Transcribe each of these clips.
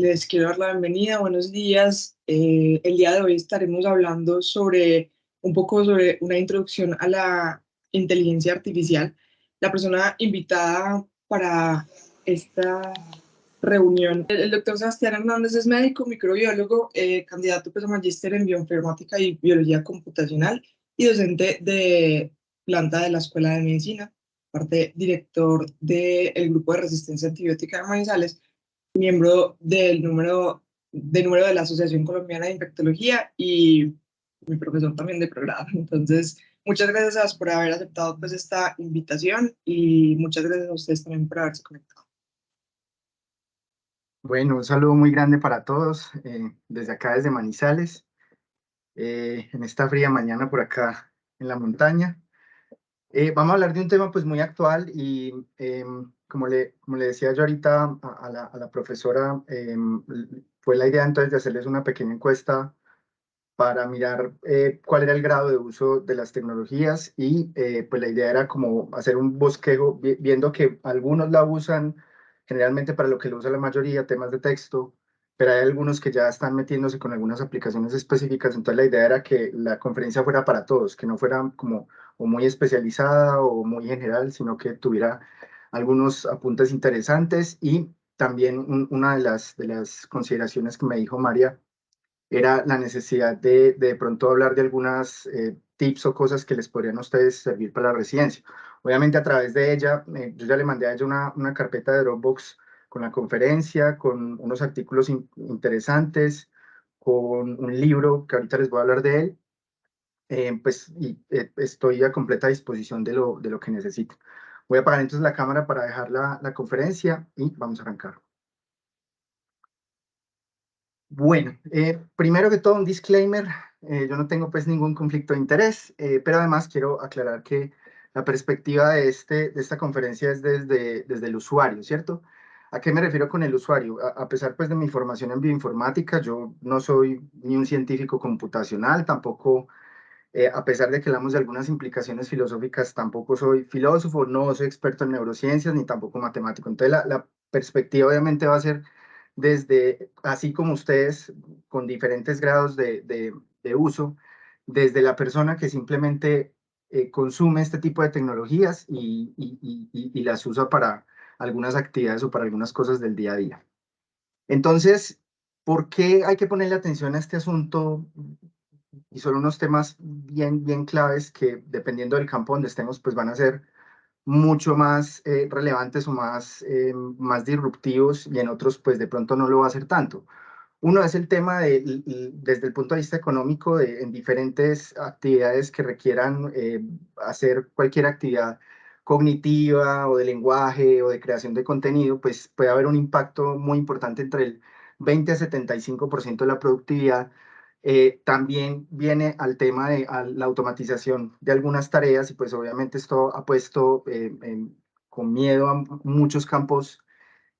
Les quiero dar la bienvenida, buenos días. El día de hoy estaremos hablando sobre un poco sobre una introducción a la inteligencia artificial. La persona invitada para esta reunión, el doctor Sebastián Hernández es médico, microbiólogo, candidato pues, a magíster en bioinformática y biología computacional y docente de planta de la Escuela de Medicina, parte director del grupo de resistencia antibiótica de Manizales, miembro del número de la Asociación Colombiana de Infectología y mi profesor también de programa. Entonces, muchas gracias por haber aceptado pues esta invitación y muchas gracias a ustedes también por haberse conectado. Bueno, un saludo muy grande para todos, desde acá, desde Manizales, en esta fría mañana por acá en la montaña. Vamos a hablar de un tema pues muy actual y como le decía yo ahorita a la profesora, fue la idea entonces de hacerles una pequeña encuesta para mirar cuál era el grado de uso de las tecnologías y pues la idea era como hacer un bosquejo viendo que algunos la usan generalmente para lo que lo usa la mayoría, temas de texto, pero hay algunos que ya están metiéndose con algunas aplicaciones específicas, entonces la idea era que la conferencia fuera para todos, que no fuera como o muy especializada o muy general, sino que tuviera algunos apuntes interesantes y también una de las consideraciones que me dijo María era la necesidad de pronto hablar de algunas tips o cosas que les podrían a ustedes servir para la residencia. Obviamente a través de ella, yo ya le mandé a ella una carpeta de Dropbox con la conferencia, con unos artículos interesantes, con un libro que ahorita les voy a hablar de él, estoy a completa disposición de lo que necesiten. Voy a apagar entonces la cámara para dejar la conferencia y vamos a arrancar. Bueno, primero que todo un disclaimer, yo no tengo pues ningún conflicto de interés, pero además quiero aclarar que la perspectiva de esta conferencia es desde el usuario, ¿cierto? ¿A qué me refiero con el usuario? A pesar pues de mi formación en bioinformática, yo no soy ni un científico computacional, tampoco, a pesar de que hablamos de algunas implicaciones filosóficas, tampoco soy filósofo, no soy experto en neurociencias, ni tampoco matemático. Entonces la perspectiva obviamente va a ser desde, así como ustedes, con diferentes grados de uso, desde la persona que simplemente consume este tipo de tecnologías y las usa para algunas actividades o para algunas cosas del día a día. Entonces, ¿por qué hay que ponerle atención a este asunto? Y son unos temas bien claves que, dependiendo del campo donde estemos, pues van a ser mucho más relevantes o más disruptivos, y en otros pues de pronto no lo va a ser tanto. Uno es el tema desde el punto de vista económico, en diferentes actividades que requieran hacer cualquier actividad cognitiva o de lenguaje o de creación de contenido, pues puede haber un impacto muy importante entre el 20 a 75% de la productividad. También viene al tema de la automatización de algunas tareas y pues obviamente esto ha puesto con miedo a muchos campos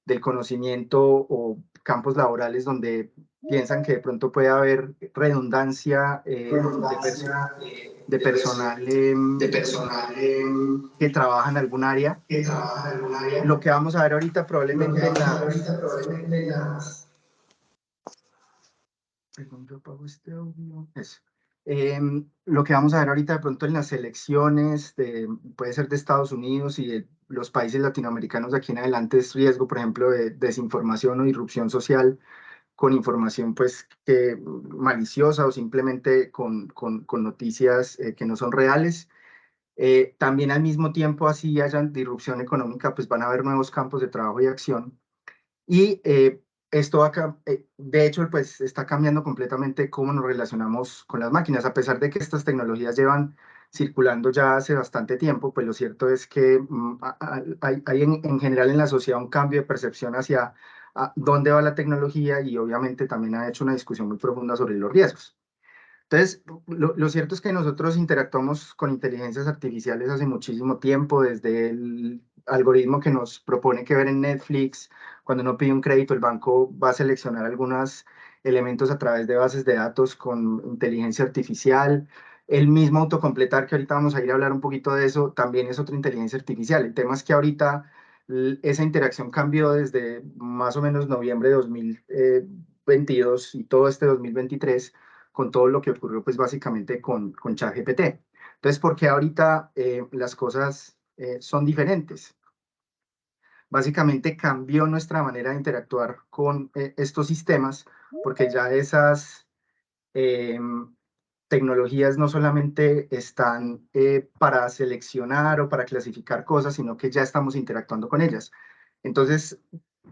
del conocimiento o campos laborales donde piensan que de pronto puede haber redundancia de personal que trabaja en algún área. Lo que vamos a ver ahorita probablemente en perdón, yo apago este audio. Eso. Lo que vamos a ver ahorita de pronto en las elecciones, puede ser de Estados Unidos y de los países latinoamericanos de aquí en adelante, es riesgo, por ejemplo, de desinformación o irrupción social con información pues maliciosa o simplemente con noticias que no son reales. También al mismo tiempo, así haya disrupción económica, pues van a haber nuevos campos de trabajo y acción. Y esto acá, de hecho, pues está cambiando completamente cómo nos relacionamos con las máquinas. A pesar de que estas tecnologías llevan circulando ya hace bastante tiempo, pues lo cierto es que hay en general en la sociedad un cambio de percepción hacia dónde va la tecnología, y obviamente también ha hecho una discusión muy profunda sobre los riesgos. Entonces, lo cierto es que nosotros interactuamos con inteligencias artificiales hace muchísimo tiempo, desde el algoritmo que nos propone que ver en Netflix. Cuando uno pide un crédito, el banco va a seleccionar algunos elementos a través de bases de datos con inteligencia artificial. El mismo autocompletar, que ahorita vamos a ir a hablar un poquito de eso, también es otra inteligencia artificial. El tema es que ahorita esa interacción cambió desde más o menos noviembre de 2022 y todo este 2023 con todo lo que ocurrió pues básicamente con ChatGPT. Entonces, ¿por qué ahorita las cosas son diferentes? Básicamente cambió nuestra manera de interactuar con estos sistemas porque ya esas tecnologías no solamente están para seleccionar o para clasificar cosas, sino que ya estamos interactuando con ellas. Entonces,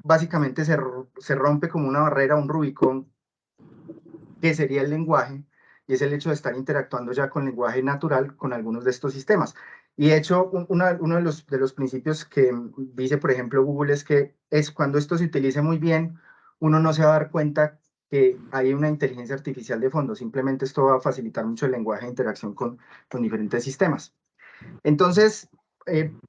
básicamente se rompe como una barrera, un Rubicón, que sería el lenguaje, y es el hecho de estar interactuando ya con lenguaje natural con algunos de estos sistemas. Y de hecho, uno de los principios que dice, por ejemplo, Google es que es cuando esto se utilice muy bien, uno no se va a dar cuenta que hay una inteligencia artificial de fondo, simplemente esto va a facilitar mucho el lenguaje de interacción con diferentes sistemas. Entonces,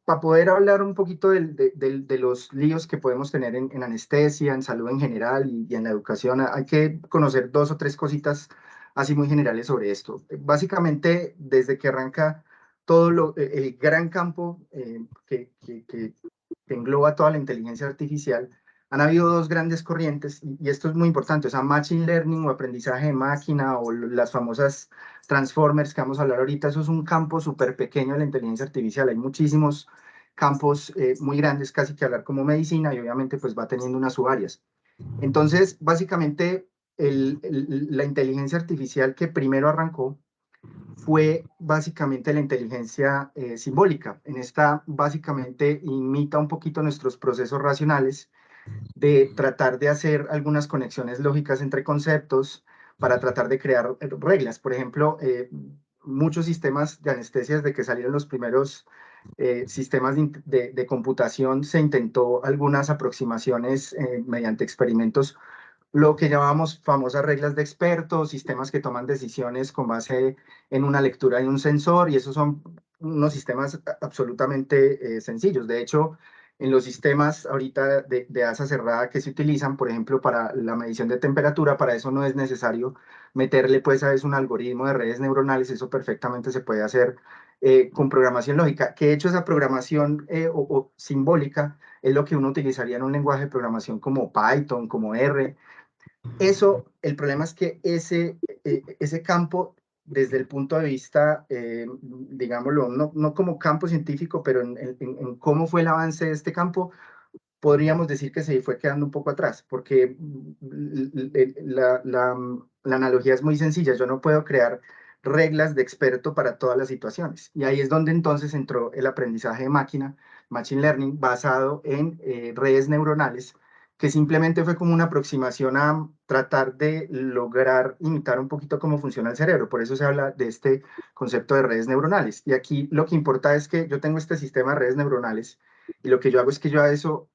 para poder hablar un poquito de los líos que podemos tener en anestesia, en salud en general y en la educación, hay que conocer dos o tres cositas así muy generales sobre esto. Básicamente, desde que arranca el gran campo que engloba toda la inteligencia artificial, han habido dos grandes corrientes, y esto es muy importante, o sea, Machine Learning o aprendizaje de máquina o las famosas Transformers que vamos a hablar ahorita, eso es un campo súper pequeño de la inteligencia artificial. Hay muchísimos campos muy grandes, casi que hablar como medicina, y obviamente pues va teniendo unas subáreas. Entonces, básicamente, la inteligencia artificial que primero arrancó fue básicamente la inteligencia simbólica. En esta, básicamente, imita un poquito nuestros procesos racionales de tratar de hacer algunas conexiones lógicas entre conceptos para tratar de crear reglas. Por ejemplo, muchos sistemas de anestesia, desde que salieron los primeros sistemas de computación, se intentó algunas aproximaciones mediante experimentos, lo que llamamos famosas reglas de expertos, sistemas que toman decisiones con base en una lectura de un sensor, y esos son unos sistemas absolutamente sencillos. De hecho, en los sistemas ahorita de asa cerrada que se utilizan, por ejemplo, para la medición de temperatura, para eso no es necesario meterle pues a veces un algoritmo de redes neuronales, eso perfectamente se puede hacer con programación lógica, que de hecho esa programación o simbólica es lo que uno utilizaría en un lenguaje de programación como Python, como R. Eso, el problema es que ese campo, desde el punto de vista, digámoslo, no como campo científico, pero en cómo fue el avance de este campo, podríamos decir que se fue quedando un poco atrás, porque la analogía es muy sencilla. Yo no puedo crear reglas de experto para todas las situaciones. Y ahí es donde entonces entró el aprendizaje de máquina, Machine Learning, basado en redes neuronales, que simplemente fue como una aproximación a tratar de lograr imitar un poquito cómo funciona el cerebro. Por eso se habla de este concepto de redes neuronales. Y aquí lo que importa es que yo tengo este sistema de redes neuronales, y lo que yo hago es que yo a eso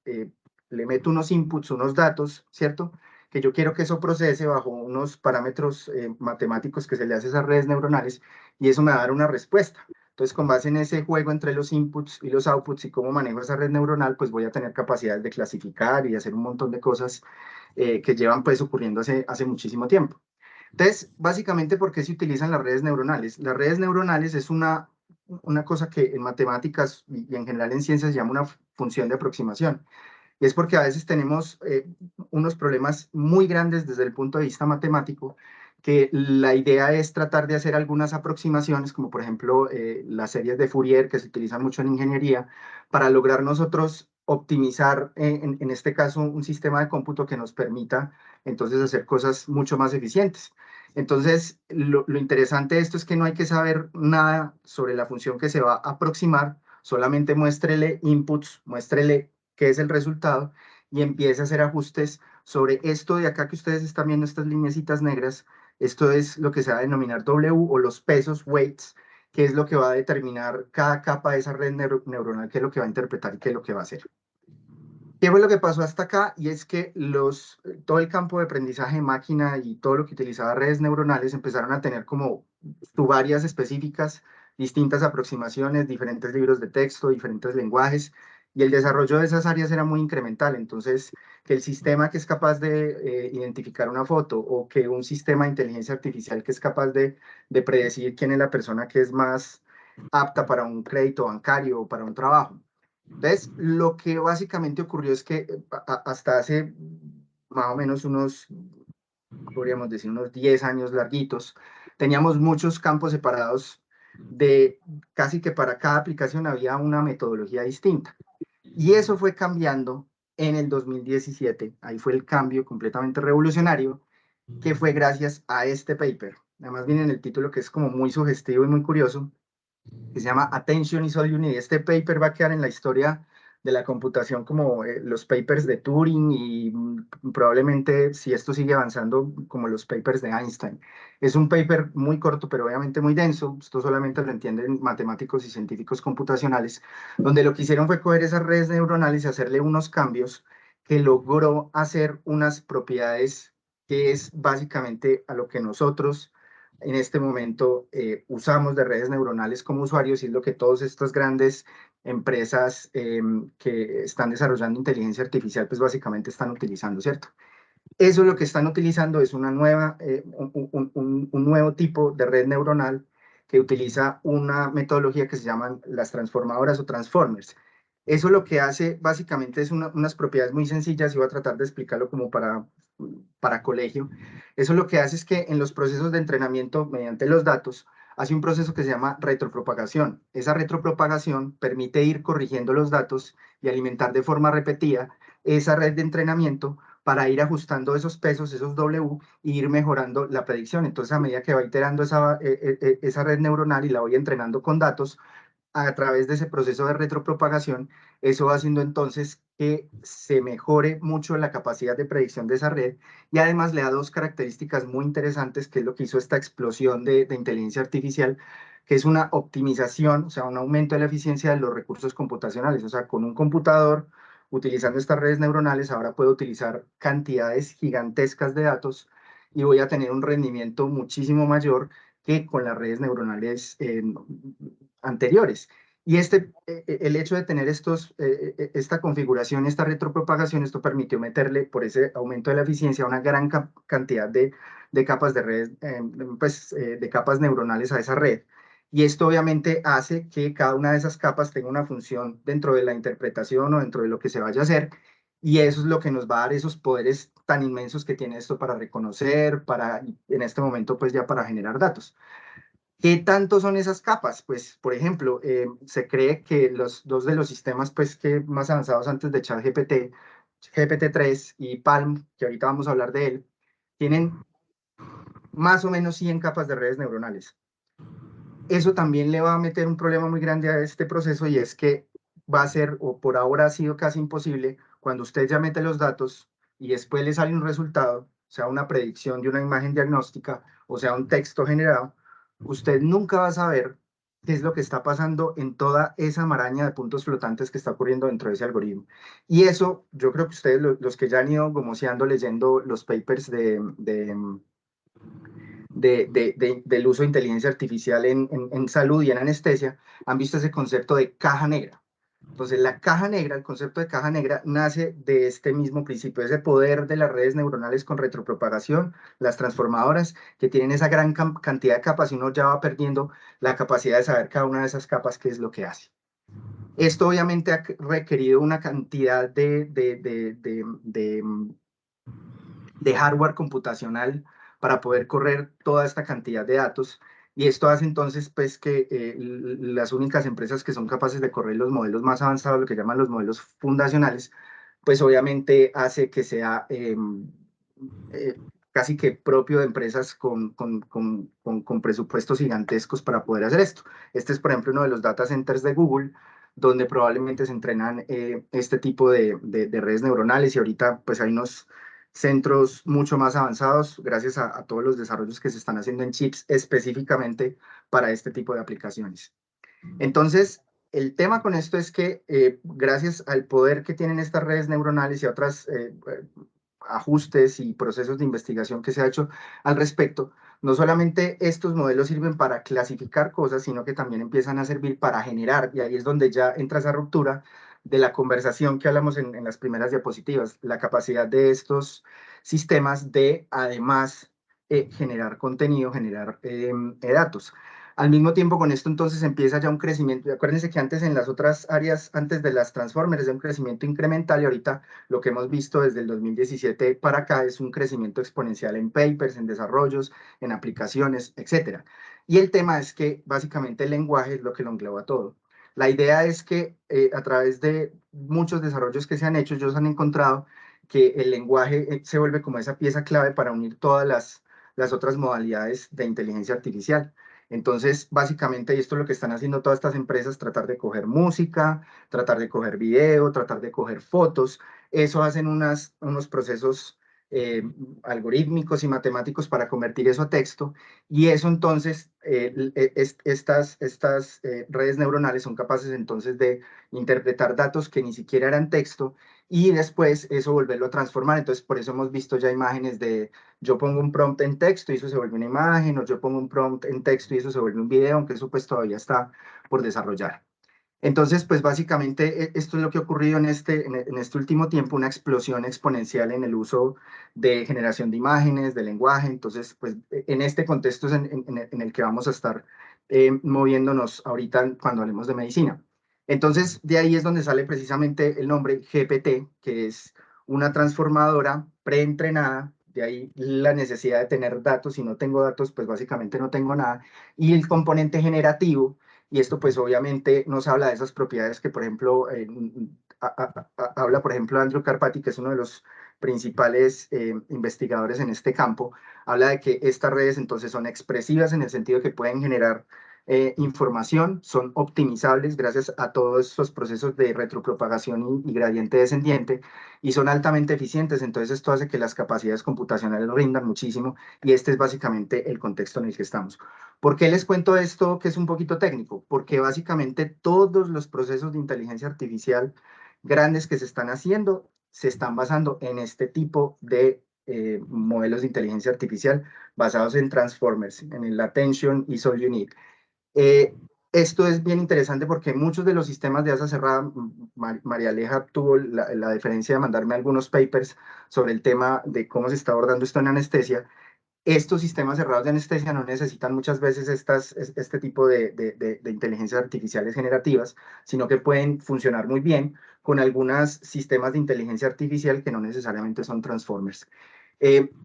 le meto unos inputs, unos datos, ¿cierto? Que yo quiero que eso procese bajo unos parámetros matemáticos que se le hace a esas redes neuronales, y eso me va a dar una respuesta. Entonces, con base en ese juego entre los inputs y los outputs y cómo manejo esa red neuronal, pues voy a tener capacidades de clasificar y hacer un montón de cosas que llevan pues ocurriendo hace muchísimo tiempo. Entonces, básicamente, ¿por qué se utilizan las redes neuronales? Las redes neuronales es una cosa que en matemáticas y en general en ciencias se llama una función de aproximación. Y es porque a veces tenemos unos problemas muy grandes desde el punto de vista matemático, que la idea es tratar de hacer algunas aproximaciones, como por ejemplo las series de Fourier que se utilizan mucho en ingeniería, para lograr nosotros optimizar, en este caso, un sistema de cómputo que nos permita entonces hacer cosas mucho más eficientes. Entonces, lo interesante de esto es que no hay que saber nada sobre la función que se va a aproximar, solamente muéstrele inputs, muéstrele qué es el resultado, y empiece a hacer ajustes sobre esto de acá que ustedes están viendo, estas lineecitas negras. Esto es lo que se va a denominar W, o los pesos, weights, que es lo que va a determinar cada capa de esa red neuronal, qué es lo que va a interpretar y qué es lo que va a hacer. ¿Qué fue lo que pasó hasta acá? Y es que todo el campo de aprendizaje de máquina y todo lo que utilizaba redes neuronales empezaron a tener como subáreas específicas, distintas aproximaciones, diferentes libros de texto, diferentes lenguajes, y el desarrollo de esas áreas era muy incremental. Entonces, que el sistema que es capaz de identificar una foto, o que un sistema de inteligencia artificial que es capaz de predecir quién es la persona que es más apta para un crédito bancario o para un trabajo, Entonces, lo que básicamente ocurrió es que hasta hace más o menos unos, podríamos decir, unos 10 años larguitos, teníamos muchos campos separados de casi que para cada aplicación había una metodología distinta. Y eso fue cambiando en el 2017. Ahí fue el cambio completamente revolucionario, que fue gracias a este paper. Además viene en el título, que es como muy sugestivo y muy curioso, que se llama Attention is all you need. Este paper va a quedar en la historia de la computación como los papers de Turing y probablemente, si esto sigue avanzando, como los papers de Einstein. Es un paper muy corto, pero obviamente muy denso. Esto solamente lo entienden matemáticos y científicos computacionales, donde lo que hicieron fue coger esas redes neuronales y hacerle unos cambios que logró hacer unas propiedades que es básicamente a lo que nosotros en este momento usamos de redes neuronales como usuarios, y es lo que todas estas grandes empresas que están desarrollando inteligencia artificial, pues básicamente están utilizando, ¿cierto? Eso lo que están utilizando es una nueva, un nuevo tipo de red neuronal que utiliza una metodología que se llaman las transformadoras o transformers. Eso lo que hace básicamente es unas propiedades muy sencillas, y voy a tratar de explicarlo como para colegio. Eso lo que hace es que en los procesos de entrenamiento mediante los datos, hace un proceso que se llama retropropagación. Esa retropropagación permite ir corrigiendo los datos y alimentar de forma repetida esa red de entrenamiento para ir ajustando esos pesos, esos W, e ir mejorando la predicción. Entonces, a medida que va iterando esa red neuronal y la voy entrenando con datos, a través de ese proceso de retropropagación, eso va haciendo entonces que se mejore mucho la capacidad de predicción de esa red, y además le da dos características muy interesantes, que es lo que hizo esta explosión de inteligencia artificial, que es una optimización, o sea, un aumento de la eficiencia de los recursos computacionales. O sea, con un computador, utilizando estas redes neuronales, ahora puedo utilizar cantidades gigantescas de datos y voy a tener un rendimiento muchísimo mayor que con las redes neuronales anteriores. Y el hecho de tener esta configuración, esta retropropagación, esto permitió meterle, por ese aumento de la eficiencia, una gran cantidad de capas de redes, de capas neuronales a esa red. Y esto obviamente hace que cada una de esas capas tenga una función dentro de la interpretación o dentro de lo que se vaya a hacer. Y eso es lo que nos va a dar esos poderes tan inmensos que tiene esto para reconocer, en este momento, pues ya para generar datos. ¿Qué tanto son esas capas? Pues, por ejemplo, se cree que los dos de los sistemas pues, que más avanzados antes de ChatGPT, GPT-3 y Palm, que ahorita vamos a hablar de él, tienen más o menos 100 capas de redes neuronales. Eso también le va a meter un problema muy grande a este proceso, y es que va a ser, o por ahora ha sido casi imposible, cuando usted ya mete los datos y después le sale un resultado, sea una predicción de una imagen diagnóstica o sea un texto generado, usted nunca va a saber qué es lo que está pasando en toda esa maraña de puntos flotantes que está ocurriendo dentro de ese algoritmo. Y eso, yo creo que ustedes, los que ya han ido gomoseando, leyendo los papers del uso de inteligencia artificial en salud y en anestesia, han visto ese concepto de caja negra. Entonces, la caja negra, el concepto de caja negra, nace de este mismo principio, ese poder de las redes neuronales con retropropagación, las transformadoras, que tienen esa gran cantidad de capas, y uno ya va perdiendo la capacidad de saber cada una de esas capas qué es lo que hace. Esto obviamente ha requerido una cantidad de hardware computacional para poder correr toda esta cantidad de datos. Y esto hace entonces pues que las únicas empresas que son capaces de correr los modelos más avanzados, lo que llaman los modelos fundacionales, pues obviamente hace que sea casi que propio de empresas con presupuestos gigantescos para poder hacer esto. Este es, por ejemplo, uno de los data centers de Google, donde probablemente se entrenan este tipo de redes neuronales, y ahorita pues hay unos centros mucho más avanzados gracias a todos los desarrollos que se están haciendo en chips específicamente para este tipo de aplicaciones. Entonces, el tema con esto es que gracias al poder que tienen estas redes neuronales y a otros ajustes y procesos de investigación que se ha hecho al respecto, no solamente estos modelos sirven para clasificar cosas, sino que también empiezan a servir para generar, y ahí es donde ya entra esa ruptura de la conversación que hablamos en las primeras diapositivas, la capacidad de estos sistemas de, además, generar contenido, generar datos. Al mismo tiempo, con esto entonces empieza ya un crecimiento. Acuérdense que antes en las otras áreas, antes de las Transformers, era un crecimiento incremental, y ahorita lo que hemos visto desde el 2017 para acá es un crecimiento exponencial en papers, en desarrollos, en aplicaciones, etcétera. Y el tema es que básicamente el lenguaje es lo que lo engloba todo. La idea es que a través de muchos desarrollos que se han hecho, ellos han encontrado que el lenguaje se vuelve como esa pieza clave para unir todas las otras modalidades de inteligencia artificial. Entonces, básicamente, y esto es lo que están haciendo todas estas empresas, tratar de coger música, tratar de coger video, tratar de coger fotos. Eso hacen unos procesos eh, algorítmicos y matemáticos para convertir eso a texto, y eso entonces, estas redes neuronales son capaces entonces de interpretar datos que ni siquiera eran texto, y después eso volverlo a transformar. Entonces, por eso hemos visto ya imágenes de yo pongo un prompt en texto y eso se vuelve una imagen, o yo pongo un prompt en texto y eso se vuelve un video, aunque eso pues todavía está por desarrollar. Entonces, pues básicamente esto es lo que ha ocurrido en este último tiempo, una explosión exponencial en el uso de generación de imágenes, de lenguaje. Entonces, pues en este contexto es en el que vamos a estar moviéndonos ahorita cuando hablemos de medicina. Entonces, de ahí es donde sale precisamente el nombre GPT, que es una transformadora preentrenada. De ahí la necesidad de tener datos. Si no tengo datos, pues básicamente no tengo nada. Y el componente generativo, y esto pues obviamente nos habla de esas propiedades que, por ejemplo, habla, por ejemplo, Andrew Karpathy, que es uno de los principales investigadores en este campo. Habla de que estas redes entonces son expresivas en el sentido que pueden generar información, son optimizables gracias a todos estos procesos de retropropagación y gradiente descendiente, y son altamente eficientes. Entonces esto hace que las capacidades computacionales rindan muchísimo, y este es básicamente el contexto en el que estamos. ¿Por qué les cuento esto que es un poquito técnico? Porque básicamente todos los procesos de inteligencia artificial grandes que se están haciendo se están basando en este tipo de modelos de inteligencia artificial basados en transformers, en el attention y all you need. Eh, Esto es bien interesante porque muchos de los sistemas de asa cerrada, María Aleja tuvo la deferencia de mandarme algunos papers sobre el tema de cómo se está abordando esto en anestesia. Estos sistemas cerrados de anestesia no necesitan muchas veces este tipo de inteligencias artificiales generativas, sino que pueden funcionar muy bien con algunos sistemas de inteligencia artificial que no necesariamente son transformers.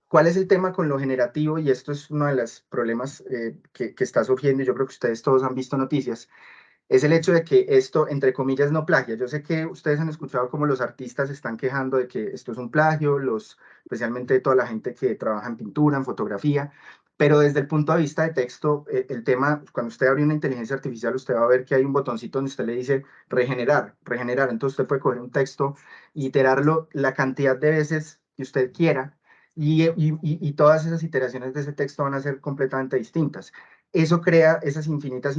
¿Cuál es el tema con lo generativo? Y esto es uno de los problemas que está surgiendo, y yo creo que ustedes todos han visto noticias, es el hecho de que esto, entre comillas, no plagia. Yo sé que ustedes han escuchado cómo los artistas se están quejando de que esto es un plagio, especialmente toda la gente que trabaja en pintura, en fotografía, pero desde el punto de vista de texto, el tema, cuando usted abre una inteligencia artificial, usted va a ver que hay un botoncito donde usted le dice regenerar, regenerar. Entonces usted puede coger un texto y iterarlo la cantidad de veces que usted quiera, y todas esas iteraciones de ese texto van a ser completamente distintas. Eso crea esas infinitas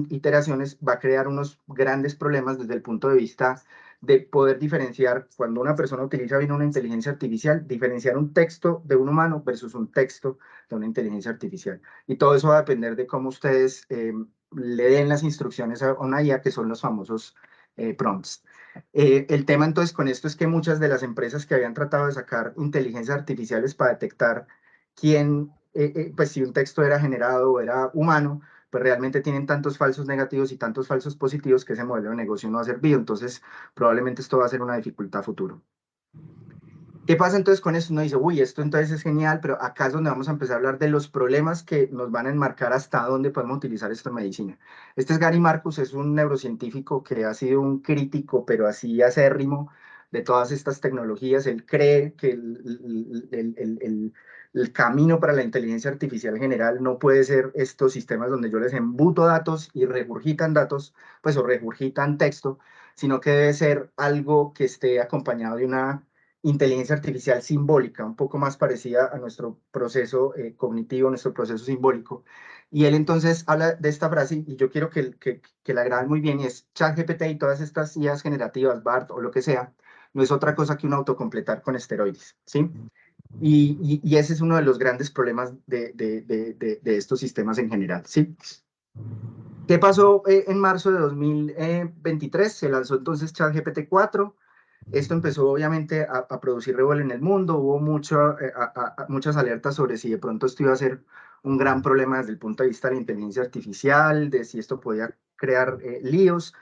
iteraciones, va a crear unos grandes problemas desde el punto de vista de poder diferenciar, cuando una persona utiliza bien una inteligencia artificial, diferenciar un texto de un humano versus un texto de una inteligencia artificial. Y todo eso va a depender de cómo ustedes le den las instrucciones a una IA, que son los famosos prompts. El tema entonces con esto es que muchas de las empresas que habían tratado de sacar inteligencias artificiales para detectar quién, pues si un texto era generado o era humano, pues realmente tienen tantos falsos negativos y tantos falsos positivos que ese modelo de negocio no ha servido. Entonces, probablemente esto va a ser una dificultad a futuro. ¿Qué pasa entonces con esto? Uno dice, uy, esto entonces es genial, pero acá es donde vamos a empezar a hablar de los problemas que nos van a enmarcar hasta dónde podemos utilizar esto en medicina. Este es Gary Marcus, es un neurocientífico que ha sido un crítico, pero así acérrimo, de todas estas tecnologías. Él cree que el camino para la inteligencia artificial general no puede ser estos sistemas donde yo les embuto datos y regurgitan datos, pues o regurgitan texto, sino que debe ser algo que esté acompañado de una inteligencia artificial simbólica, un poco más parecida a nuestro proceso cognitivo, nuestro proceso simbólico. Y él entonces habla de esta frase, y yo quiero que la graben muy bien, y es ChatGPT y todas estas IAs generativas, BART o lo que sea, no es otra cosa que un autocompletar con esteroides, ¿sí? Y ese es uno de los grandes problemas de estos sistemas en general, ¿sí? ¿Qué pasó en marzo de 2023? Se lanzó entonces ChatGPT 4. Esto empezó obviamente a producir revuelo en el mundo. Hubo muchas alertas sobre si de pronto esto iba a ser un gran problema desde el punto de vista de la inteligencia artificial, de si esto podía crear líos.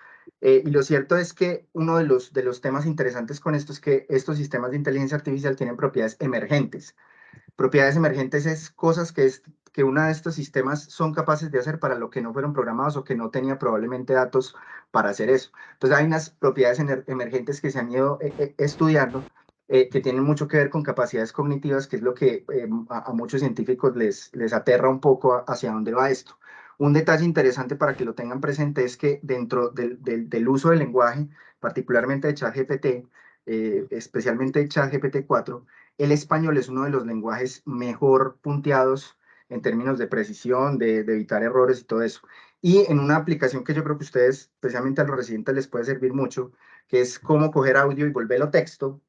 Y lo cierto es que uno de los temas interesantes con esto es que estos sistemas de inteligencia artificial tienen propiedades emergentes. Propiedades emergentes es cosas que uno de estos sistemas son capaces de hacer para lo que no fueron programados o que no tenía probablemente datos para hacer eso. Entonces hay unas propiedades emergentes que se han ido estudiando que tienen mucho que ver con capacidades cognitivas, que es lo que a muchos científicos les aterra un poco hacia dónde va esto. Un detalle interesante para que lo tengan presente es que dentro del uso del lenguaje, particularmente de ChatGPT, especialmente ChatGPT 4, el español es uno de los lenguajes mejor punteados en términos de precisión, de evitar errores y todo eso. Y en una aplicación que yo creo que ustedes, especialmente a los residentes, les puede servir mucho, que es cómo coger audio y volverlo texto,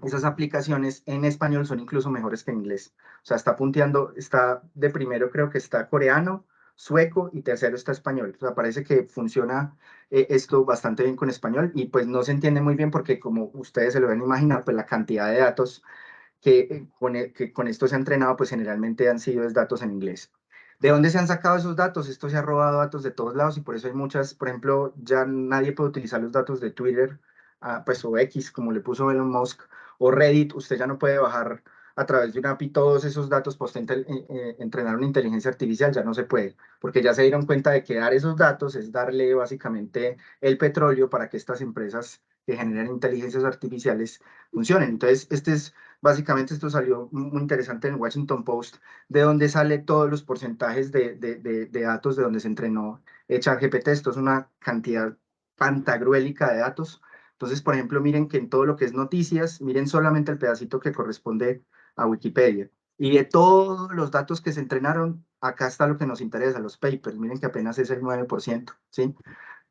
esas aplicaciones en español son incluso mejores que en inglés. O sea, está punteando, está de primero creo que está coreano, sueco y tercero está español. O sea, parece que funciona esto bastante bien con español y pues no se entiende muy bien porque como ustedes se lo deben imaginar, pues la cantidad de datos que con esto se ha entrenado, pues generalmente han sido datos en inglés. ¿De dónde se han sacado esos datos? Esto se ha robado datos de todos lados y por eso hay muchas, por ejemplo, ya nadie puede utilizar los datos de Twitter, pues o X, como le puso Elon Musk, o Reddit, usted ya no puede bajar a través de una API todos esos datos para entrenar una inteligencia artificial, ya no se puede, porque ya se dieron cuenta de que dar esos datos es darle básicamente el petróleo para que estas empresas que generan inteligencias artificiales funcionen. Entonces, básicamente esto salió muy interesante en el Washington Post, de donde sale todos los porcentajes de datos de donde se entrenó ChatGPT. Esto es una cantidad pantagruélica de datos. Entonces, por ejemplo, miren que en todo lo que es noticias, miren solamente el pedacito que corresponde a Wikipedia. Y de todos los datos que se entrenaron, acá está lo que nos interesa, los papers. Miren que apenas es el 9%, ¿sí?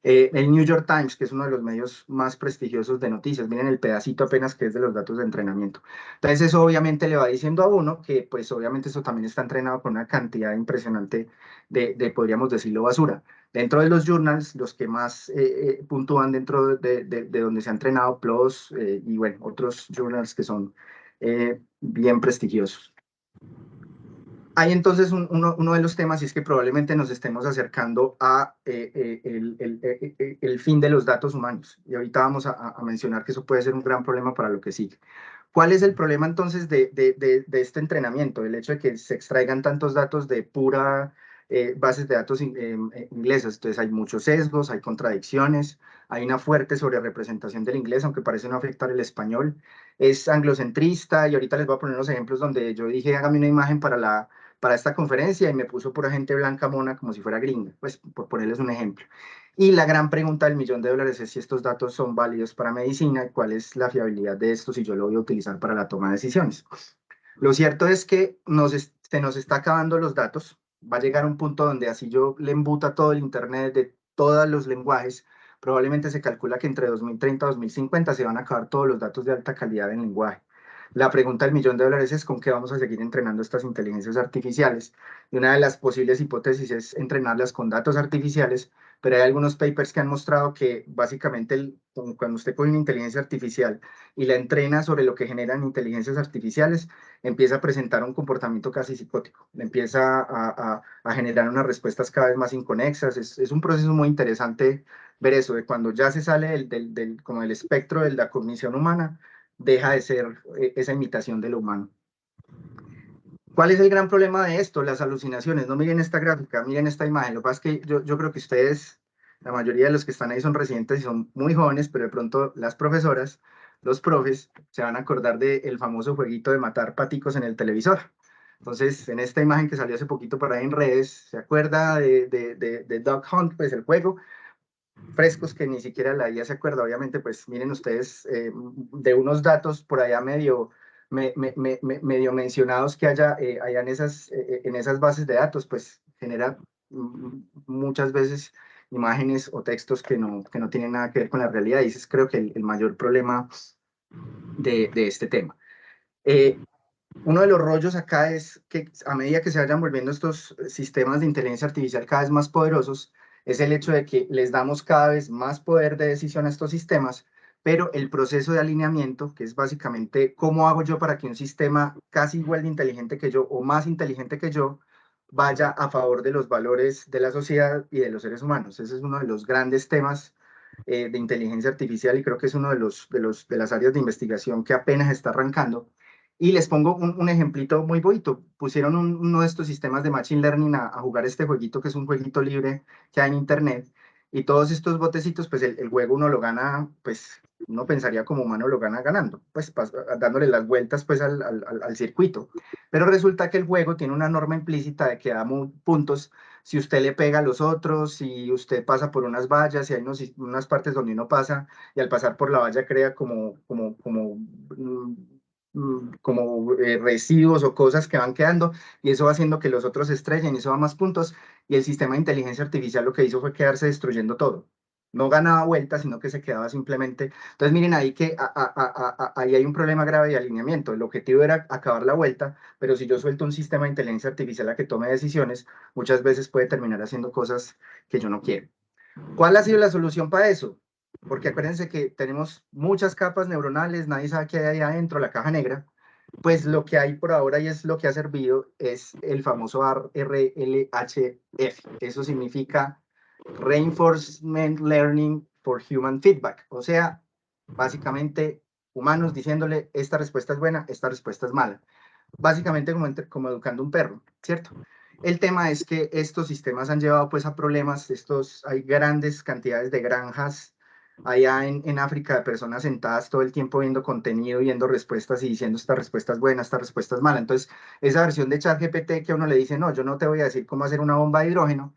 El New York Times, que es uno de los medios más prestigiosos de noticias, miren el pedacito apenas que es de los datos de entrenamiento. Entonces eso obviamente le va diciendo a uno que pues obviamente eso también está entrenado con una cantidad impresionante podríamos decirlo, basura. Dentro de los journals, los que más puntúan dentro de donde se ha entrenado, PLOS y bueno, otros journals que son bien prestigiosos. Hay entonces uno de los temas y es que probablemente nos estemos acercando a el fin de los datos humanos. Y ahorita vamos a mencionar que eso puede ser un gran problema para lo que sigue. ¿Cuál es el problema entonces de este entrenamiento? El hecho de que se extraigan tantos datos de pura bases de datos inglesas. Entonces hay muchos sesgos, hay contradicciones, hay una fuerte sobrerepresentación del inglés, aunque parece no afectar el español. Es anglocentrista y ahorita les voy a poner unos ejemplos donde yo dije, hágame una imagen para esta conferencia y me puso pura gente blanca mona como si fuera gringa, pues por ponerles un ejemplo. Y la gran pregunta del $1.000.000 es si estos datos son válidos para medicina y cuál es la fiabilidad de esto si yo lo voy a utilizar para la toma de decisiones. Lo cierto es que se nos está acabando los datos, va a llegar un punto donde así yo le embuta todo el internet de todos los lenguajes, probablemente se calcula que entre 2030 y 2050 se van a acabar todos los datos de alta calidad en lenguaje. La pregunta del $1.000.000 es con qué vamos a seguir entrenando estas inteligencias artificiales. Y una de las posibles hipótesis es entrenarlas con datos artificiales, pero hay algunos papers que han mostrado que básicamente cuando usted pone una inteligencia artificial y la entrena sobre lo que generan inteligencias artificiales, empieza a presentar un comportamiento casi psicótico, empieza a generar unas respuestas cada vez más inconexas. Es un proceso muy interesante ver eso, de cuando ya se sale como del espectro de la cognición humana, deja de ser esa imitación de lo humano. ¿Cuál es el gran problema de esto? Las alucinaciones. No miren esta gráfica, miren esta imagen. Lo que pasa es que yo creo que ustedes, la mayoría de los que están ahí son residentes y son muy jóvenes, pero de pronto las profesoras, los profes, se van a acordar del famoso jueguito de matar paticos en el televisor. Entonces, en esta imagen que salió hace poquito por ahí en redes, ¿se acuerda de Duck Hunt? Pues el juego, frescos que ni siquiera la IA se acuerda. Obviamente, pues miren ustedes de unos datos por allá medio mencionados que haya en esas bases de datos, pues genera muchas veces imágenes o textos que no tienen nada que ver con la realidad. Y ese es creo que el mayor problema de este tema. Uno de los rollos acá es que a medida que se vayan volviendo estos sistemas de inteligencia artificial cada vez más poderosos, es el hecho de que les damos cada vez más poder de decisión a estos sistemas, pero el proceso de alineamiento, que es básicamente cómo hago yo para que un sistema casi igual de inteligente que yo o más inteligente que yo vaya a favor de los valores de la sociedad y de los seres humanos. Ese es uno de los grandes temas de inteligencia artificial y creo que es uno de las áreas de investigación que apenas está arrancando. Y les pongo un ejemplito muy bonito. Pusieron uno de estos sistemas de Machine Learning a jugar este jueguito, que es un jueguito libre que hay en Internet. Y todos estos botecitos, pues el juego uno lo gana, pues uno pensaría como humano lo gana ganando, pues dándole las vueltas pues al circuito. Pero resulta que el juego tiene una norma implícita de que da puntos si usted le pega a los otros, si usted pasa por unas vallas, si hay unas partes donde uno pasa y al pasar por la valla crea residuos o cosas que van quedando y eso va haciendo que los otros se estrellen y eso da más puntos y el sistema de inteligencia artificial lo que hizo fue quedarse destruyendo todo. No ganaba vueltas, sino que se quedaba simplemente. Entonces miren ahí que ahí hay un problema grave de alineamiento. El objetivo era acabar la vuelta, pero si yo suelto un sistema de inteligencia artificial a que tome decisiones, muchas veces puede terminar haciendo cosas que yo no quiero. ¿Cuál ha sido la solución para eso? Porque acuérdense que tenemos muchas capas neuronales, nadie sabe qué hay ahí adentro, la caja negra. Pues lo que hay por ahora y es lo que ha servido es el famoso RLHF. Eso significa Reinforcement Learning for Human Feedback. O sea, básicamente humanos diciéndole esta respuesta es buena, esta respuesta es mala. Básicamente como educando un perro, ¿cierto? El tema es que estos sistemas han llevado pues a problemas, hay grandes cantidades de granjas allá en África de personas sentadas todo el tiempo viendo contenido, viendo respuestas y diciendo esta respuesta es buena, esta respuesta es mala. Entonces, esa versión de ChatGPT que a uno le dice, no, yo no te voy a decir cómo hacer una bomba de hidrógeno,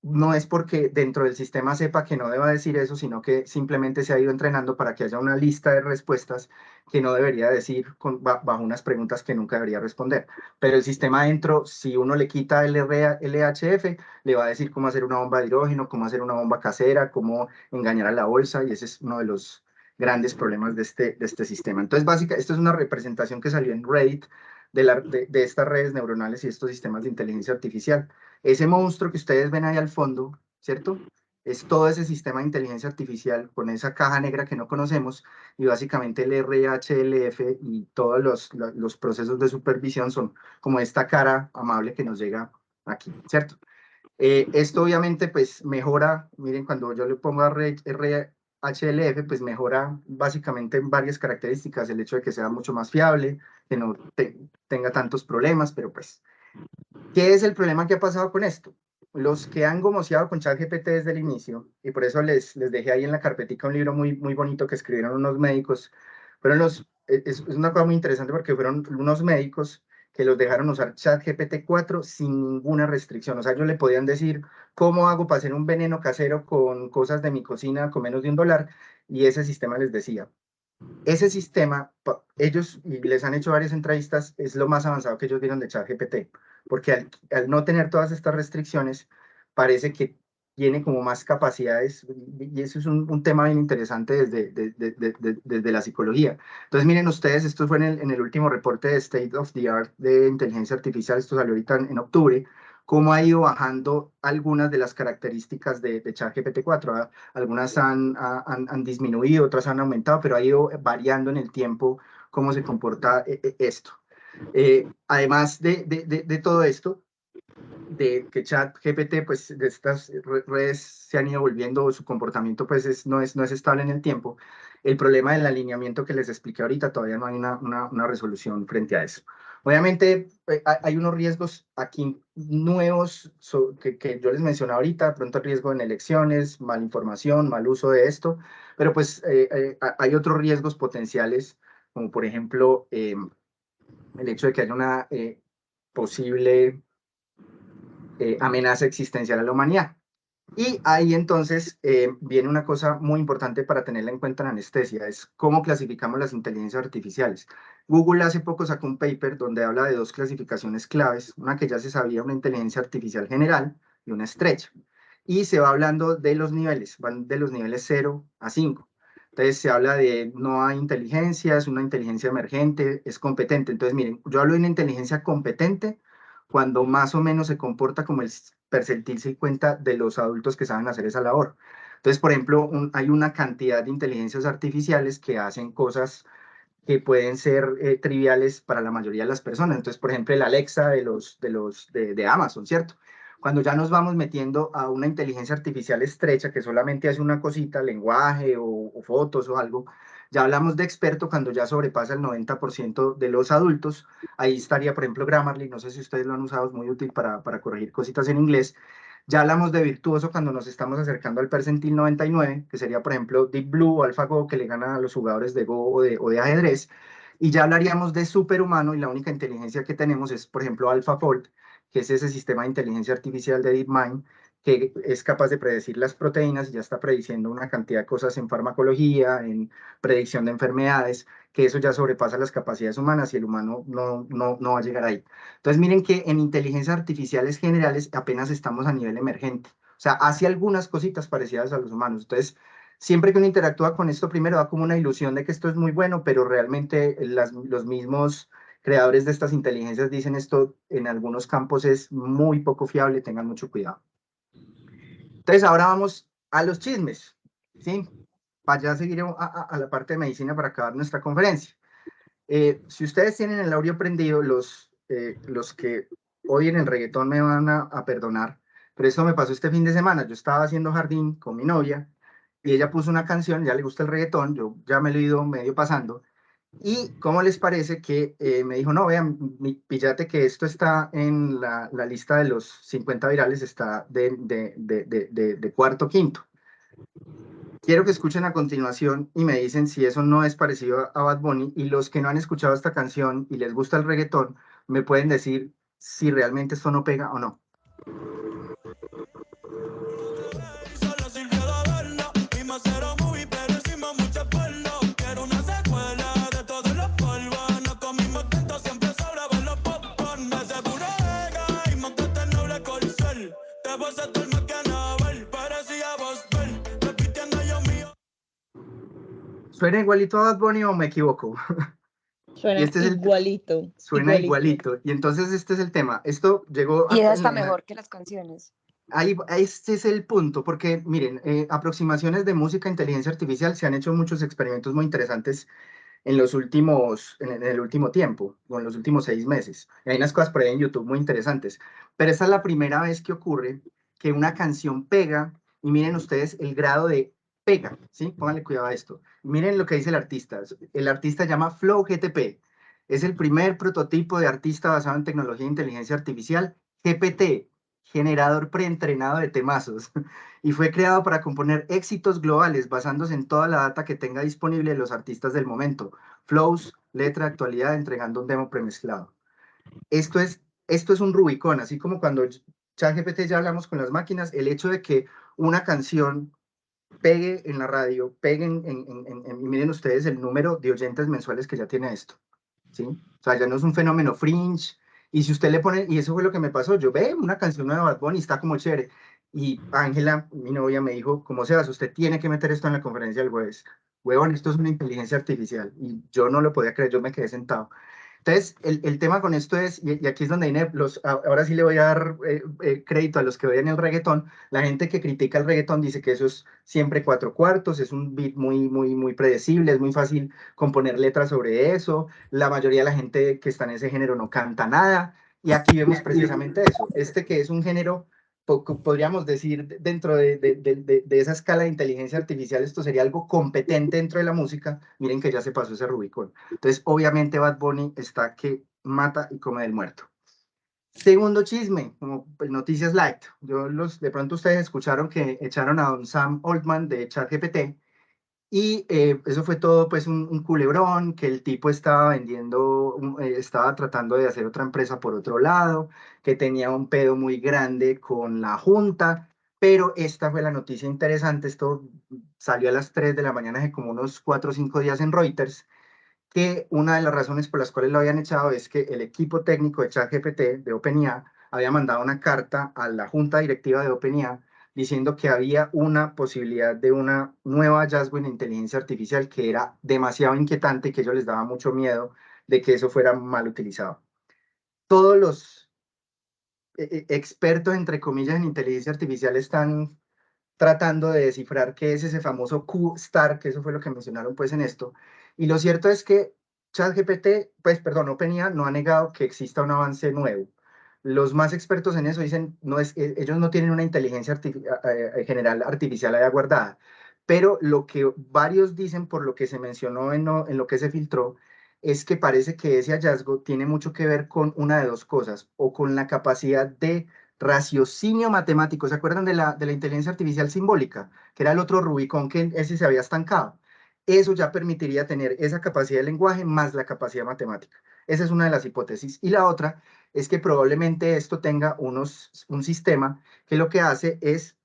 no es porque dentro del sistema sepa que no deba decir eso, sino que simplemente se ha ido entrenando para que haya una lista de respuestas que no debería decir bajo unas preguntas que nunca debería responder. Pero el sistema dentro, si uno le quita el LHF, le va a decir cómo hacer una bomba de hidrógeno, cómo hacer una bomba casera, cómo engañar a la bolsa, y ese es uno de los grandes problemas de este sistema. Entonces, básicamente, esto es una representación que salió en Reddit de estas redes neuronales y estos sistemas de inteligencia artificial. Ese monstruo que ustedes ven ahí al fondo, ¿cierto? Es todo ese sistema de inteligencia artificial con esa caja negra que no conocemos y básicamente el RHLF y todos los procesos de supervisión son como esta cara amable que nos llega aquí, ¿cierto? Esto obviamente pues mejora, miren, cuando yo le pongo RHLF, pues mejora básicamente en varias características, el hecho de que sea mucho más fiable, que no tenga tantos problemas, pero pues ¿qué es el problema que ha pasado con esto? Los que han gomoseado con ChatGPT desde el inicio, y por eso les dejé ahí en la carpetica un libro muy bonito que escribieron unos médicos, es una cosa muy interesante porque fueron unos médicos que los dejaron usar ChatGPT 4 sin ninguna restricción. O sea, ellos le podían decir, ¿cómo hago para hacer un veneno casero con cosas de mi cocina con menos de $1? Y ese sistema les decía, ese sistema, ellos, y les han hecho varias entrevistas, es lo más avanzado que ellos vieron de ChatGPT, porque al no tener todas estas restricciones, parece que tiene como más capacidades, y eso es un tema bien interesante desde la psicología. Entonces, miren ustedes, esto fue en el último reporte de State of the Art de inteligencia artificial, esto salió ahorita en octubre, cómo ha ido bajando algunas de las características de ChatGPT 4. Algunas han disminuido, otras han aumentado, pero ha ido variando en el tiempo cómo se comporta esto. Además de todo esto, de que ChatGPT, pues de estas redes se han ido volviendo, su comportamiento pues no es estable en el tiempo. El problema del alineamiento que les expliqué ahorita, todavía no hay una resolución frente a eso. Obviamente hay unos riesgos aquí nuevos que yo les mencioné ahorita, pronto riesgo en elecciones, malinformación, mal uso de esto, pero pues hay otros riesgos potenciales, como por ejemplo el hecho de que haya una posible amenaza existencial a la humanidad. Y ahí entonces viene una cosa muy importante para tenerla en cuenta en anestesia, es cómo clasificamos las inteligencias artificiales. Google hace poco sacó un paper donde habla de dos clasificaciones claves, una que ya se sabía, una inteligencia artificial general y una estrecha. Y se va hablando de los niveles, van de los niveles 0 a 5. Entonces se habla de no hay inteligencia, es una inteligencia emergente, es competente. Entonces miren, yo hablo de una inteligencia competente cuando más o menos se comporta como el percentil 50 de los adultos que saben hacer esa labor. Entonces, por ejemplo, hay una cantidad de inteligencias artificiales que hacen cosas que pueden ser triviales para la mayoría de las personas. Entonces, por ejemplo, el Alexa de Amazon, ¿cierto? Cuando ya nos vamos metiendo a una inteligencia artificial estrecha que solamente hace una cosita, lenguaje o fotos o algo, ya hablamos de experto cuando ya sobrepasa el 90% de los adultos. Ahí estaría, por ejemplo, Grammarly, no sé si ustedes lo han usado, es muy útil para corregir cositas en inglés. Ya hablamos de virtuoso cuando nos estamos acercando al percentil 99, que sería, por ejemplo, Deep Blue o AlphaGo, que le gana a los jugadores de Go o de ajedrez. Y ya hablaríamos de superhumano, y la única inteligencia que tenemos es, por ejemplo, AlphaFold, que es ese sistema de inteligencia artificial de DeepMind, que es capaz de predecir las proteínas y ya está prediciendo una cantidad de cosas en farmacología, en predicción de enfermedades, que eso ya sobrepasa las capacidades humanas y el humano no va a llegar ahí. Entonces, miren que en inteligencias artificiales generales apenas estamos a nivel emergente. O sea, hace algunas cositas parecidas a los humanos. Entonces, siempre que uno interactúa con esto, primero da como una ilusión de que esto es muy bueno, pero realmente los mismos creadores de estas inteligencias dicen esto en algunos campos es muy poco fiable, tengan mucho cuidado. Entonces, ahora vamos a los chismes, ¿sí? Para ya seguir a la parte de medicina para acabar nuestra conferencia. Si ustedes tienen el audio prendido, los que odien el reggaetón me van a perdonar, pero esto me pasó este fin de semana. Yo estaba haciendo jardín con mi novia y ella puso una canción, ya le gusta el reggaetón, yo ya me lo he ido medio pasando. ¿Y cómo les parece que me dijo, no, vean, píllate que esto está en la lista de los 50 virales, está de cuarto, quinto? Quiero que escuchen a continuación y me dicen si eso no es parecido a Bad Bunny, y los que no han escuchado esta canción y les gusta el reggaetón, me pueden decir si realmente esto no pega o no. Solo sirvió de verla, vimos cero movie, pero hicimos mucho esfuerzo. Quiero una secuela de todos los polvos. Nos comimos tanto, siempre sobraban los popcorn. Me aseguré y montaste el noble corcel. Te vas a estar más que Nabel, parecía vos ver, repitiendo yo mío. ¿Suena igualito a Bad Bunny o me equivoco? Y Suena este es igualito, suena igualito. Y entonces este es el tema. Esto llegó Y es hasta mejor que las canciones. Ahí, este es el punto, porque miren, aproximaciones de música e inteligencia artificial, se han hecho muchos experimentos muy interesantes en el último tiempo, o en los últimos 6 meses. Y hay unas cosas por ahí en YouTube muy interesantes. Pero esta es la primera vez que ocurre que una canción pega, y miren ustedes el grado de pega, ¿sí? Pónganle cuidado a esto. Miren lo que dice el artista. El artista llama Flow GTP. Es el primer prototipo de artista basado en tecnología e inteligencia artificial, GPT, generador preentrenado de temazos, y fue creado para componer éxitos globales basándose en toda la data que tenga disponible los artistas del momento, flows, letra, actualidad, entregando un demo premezclado. Esto es, esto es un Rubicón, así como cuando ChatGPT ya hablamos con las máquinas, el hecho de que una canción pegue en la radio, pegue y miren ustedes el número de oyentes mensuales que ya tiene esto, ¿sí? O sea, ya no es un fenómeno fringe, y si usted le pone, y eso fue lo que me pasó, yo ve una canción nueva de Bad Bunny, está como chévere, y Ángela, mi novia, me dijo, ¿cómo se va? Usted tiene que meter esto en la conferencia del jueves. Huevón, esto es una inteligencia artificial, y yo no lo podía creer, yo me quedé sentado. Entonces, el tema con esto es, y aquí es donde viene, ahora sí le voy a dar crédito a los que ven el reggaetón. La gente que critica el reggaetón dice que eso es siempre cuatro cuartos, es un beat muy predecible, es muy fácil componer letras sobre eso. La mayoría de la gente que está en ese género no canta nada. Y aquí vemos precisamente eso. Este que es un género, podríamos decir, dentro de esa escala de inteligencia artificial, esto sería algo competente dentro de la música. Miren que ya se pasó ese Rubicón. Entonces, obviamente Bad Bunny está que mata y come del muerto. Segundo chisme, como pues, noticias light. De pronto ustedes escucharon que echaron a don Sam Altman de ChatGPT, y eso fue todo pues un culebrón, que el tipo estaba vendiendo, estaba tratando de hacer otra empresa por otro lado, que tenía un pedo muy grande con la junta, pero esta fue la noticia interesante. Esto salió a las 3 de la mañana, hace como unos 4 o 5 días en Reuters, que una de las razones por las cuales lo habían echado es que el equipo técnico de ChatGPT de OpenAI había mandado una carta a la junta directiva de OpenAI diciendo que había una posibilidad de una nueva hallazgo en inteligencia artificial que era demasiado inquietante y que a ellos les daba mucho miedo de que eso fuera mal utilizado. Todos los expertos, entre comillas, en inteligencia artificial están tratando de descifrar qué es ese famoso Q-Star, que eso fue lo que mencionaron pues en esto. Y lo cierto es que ChatGPT, pues perdón, OpenAI no ha negado que exista un avance nuevo. Los más expertos en eso dicen, no es, ellos no tienen una inteligencia general artificial allá guardada, pero lo que varios dicen por lo que se mencionó en lo que se filtró, es que parece que ese hallazgo tiene mucho que ver con una de dos cosas, o con la capacidad de raciocinio matemático. ¿Se acuerdan de la inteligencia artificial simbólica? Que era el otro Rubicón que ese se había estancado. Eso ya permitiría tener esa capacidad de lenguaje más la capacidad matemática. Esa es una de las hipótesis. Y la otra es que probablemente esto tenga un sistema que lo que hace es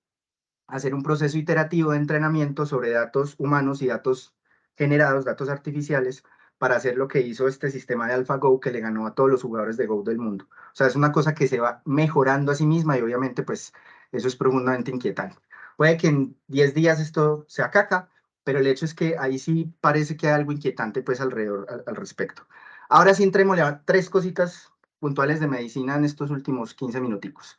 hacer un proceso iterativo de entrenamiento sobre datos humanos y datos generados, datos artificiales, para hacer lo que hizo este sistema de AlphaGo que le ganó a todos los jugadores de Go del mundo. O sea, es una cosa que se va mejorando a sí misma y obviamente pues eso es profundamente inquietante. Puede que en 10 días esto sea caca, pero el hecho es que ahí sí parece que hay algo inquietante pues alrededor al respecto. Ahora sí entrémosle a 3 cositas puntuales de medicina en estos últimos 15 minuticos.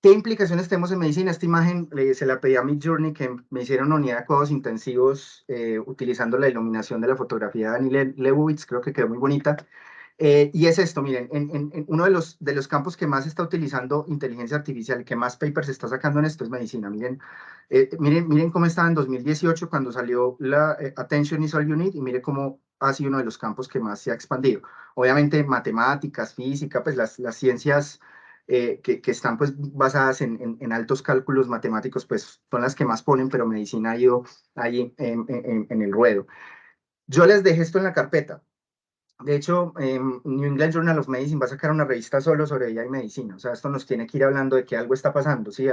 ¿Qué implicaciones tenemos en medicina? Esta imagen se la pedí a Midjourney, que me hicieron una unidad de cuidados intensivos utilizando la iluminación de la fotografía de Annie Leibovitz, creo que quedó muy bonita. Y es esto, miren, en uno de los campos que más está utilizando inteligencia artificial, que más papers se está sacando en esto es medicina. Miren, miren cómo estaba en 2018 cuando salió la Attention is All You Need, y miren cómo ha sido uno de los campos que más se ha expandido. Obviamente matemáticas, física, pues las ciencias que están pues basadas en altos cálculos matemáticos, pues son las que más ponen, pero medicina ha ido ahí en el ruedo. Yo les dejé esto en la carpeta. De hecho, New England Journal of Medicine va a sacar una revista solo sobre IA y medicina. O sea, esto nos tiene que ir hablando de que algo está pasando. ¿Sí?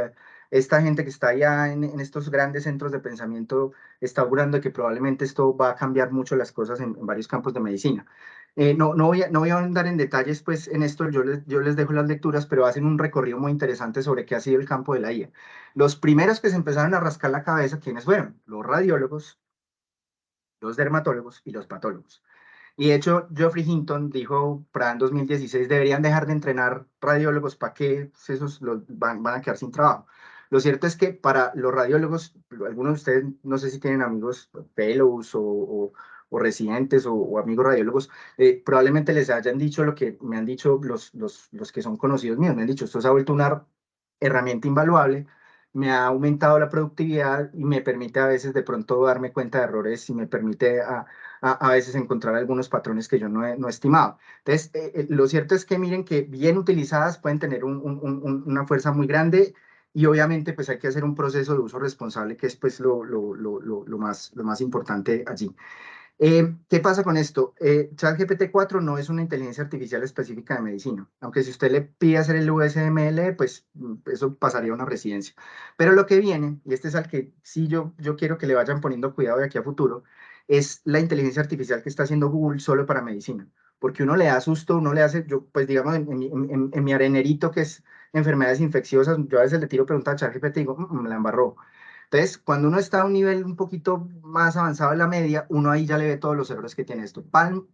Esta gente que está allá en estos grandes centros de pensamiento está augurando de que probablemente esto va a cambiar mucho las cosas en varios campos de medicina. No voy a andar en detalles pues en esto, yo les dejo las lecturas, pero hacen un recorrido muy interesante sobre qué ha sido el campo de la IA. Los primeros que se empezaron a rascar la cabeza, ¿quiénes fueron? Los radiólogos, los dermatólogos y los patólogos. Y de hecho, Geoffrey Hinton dijo para en 2016, deberían dejar de entrenar radiólogos, ¿para qué esos van a quedar sin trabajo? Lo cierto es que para los radiólogos, algunos de ustedes, no sé si tienen amigos fellows o residentes o amigos radiólogos, probablemente les hayan dicho lo que me han dicho los que son conocidos míos, me han dicho, esto se ha vuelto una herramienta invaluable, me ha aumentado la productividad y me permite a veces de pronto darme cuenta de errores y me permite a veces encontrar algunos patrones que yo no he estimado. Entonces, lo cierto es que miren que bien utilizadas pueden tener una fuerza muy grande y obviamente pues hay que hacer un proceso de uso responsable, que es pues lo más importante allí. ¿Qué pasa con esto? ChatGPT 4 no es una inteligencia artificial específica de medicina, aunque si usted le pide hacer el USML, pues eso pasaría a una residencia. Pero lo que viene, y este es al que sí yo quiero que le vayan poniendo cuidado de aquí a futuro, es la inteligencia artificial que está haciendo Google solo para medicina, porque uno le da susto, uno le hace, yo pues digamos en mi arenerito que es enfermedades infecciosas, yo a veces le tiro preguntas a ChatGPT y digo, me la embarró. Entonces, cuando uno está a un nivel un poquito más avanzado en la media, uno ahí ya le ve todos los errores que tiene esto. Palm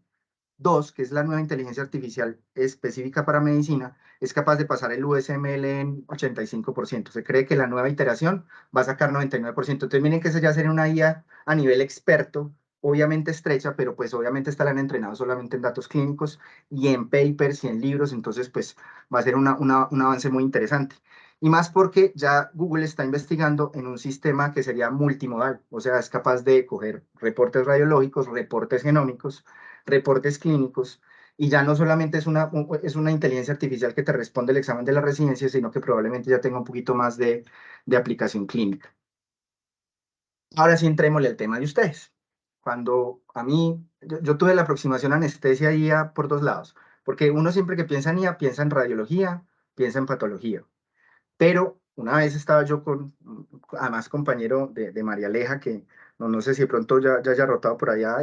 2, que es la nueva inteligencia artificial específica para medicina, es capaz de pasar el USML en 85%. Se cree que la nueva iteración va a sacar 99%. Entonces, miren que esa ya sería una IA a nivel experto, obviamente estrecha, pero pues obviamente estarán entrenados solamente en datos clínicos y en papers y en libros. Entonces, pues va a ser un avance muy interesante. Y más porque ya Google está investigando en un sistema que sería multimodal, o sea, es capaz de coger reportes radiológicos, reportes genómicos, reportes clínicos, y ya no solamente es una inteligencia artificial que te responde el examen de la residencia, sino que probablemente ya tenga un poquito más de aplicación clínica. Ahora sí entrémosle al tema de ustedes. Cuando a mí, yo tuve la aproximación a anestesia IA por dos lados, porque uno siempre que piensa en IA, piensa en radiología, piensa en patología. Pero una vez estaba yo con, además compañero de María Aleja, que no sé si de pronto ya haya rotado por allá,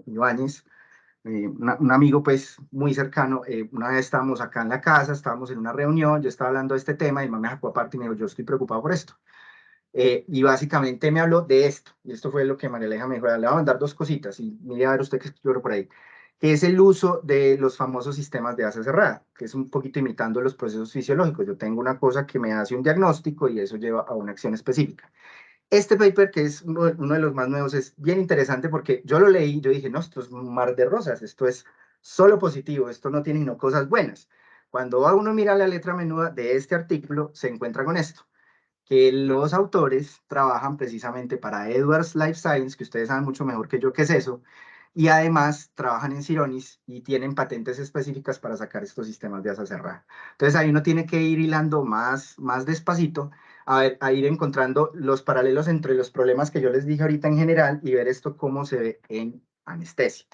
Ibáñez, un amigo pues muy cercano, una vez estábamos acá en la casa, estábamos en una reunión, yo estaba hablando de este tema y el man me sacó aparte y me dijo, yo estoy preocupado por esto. Y básicamente me habló de esto, y esto fue lo que María Aleja me dijo, le voy a mandar dos cositas, y mire a ver usted qué escribió por ahí, que es el uso de los famosos sistemas de asa cerrada, que es un poquito imitando los procesos fisiológicos. Yo tengo una cosa que me hace un diagnóstico y eso lleva a una acción específica. Este paper, que es uno de los más nuevos, es bien interesante porque yo lo leí y yo dije, no, esto es un mar de rosas, esto es solo positivo, esto no tiene sino cosas buenas. Cuando uno mira la letra menuda de este artículo, se encuentra con esto, que los autores trabajan precisamente para Edwards Life Science, que ustedes saben mucho mejor que yo qué es eso, y además trabajan en Sironis y tienen patentes específicas para sacar estos sistemas de asa cerrada. Entonces ahí uno tiene que ir hilando más despacito, a ir encontrando los paralelos entre los problemas que yo les dije ahorita en general y ver esto cómo se ve en anestesia.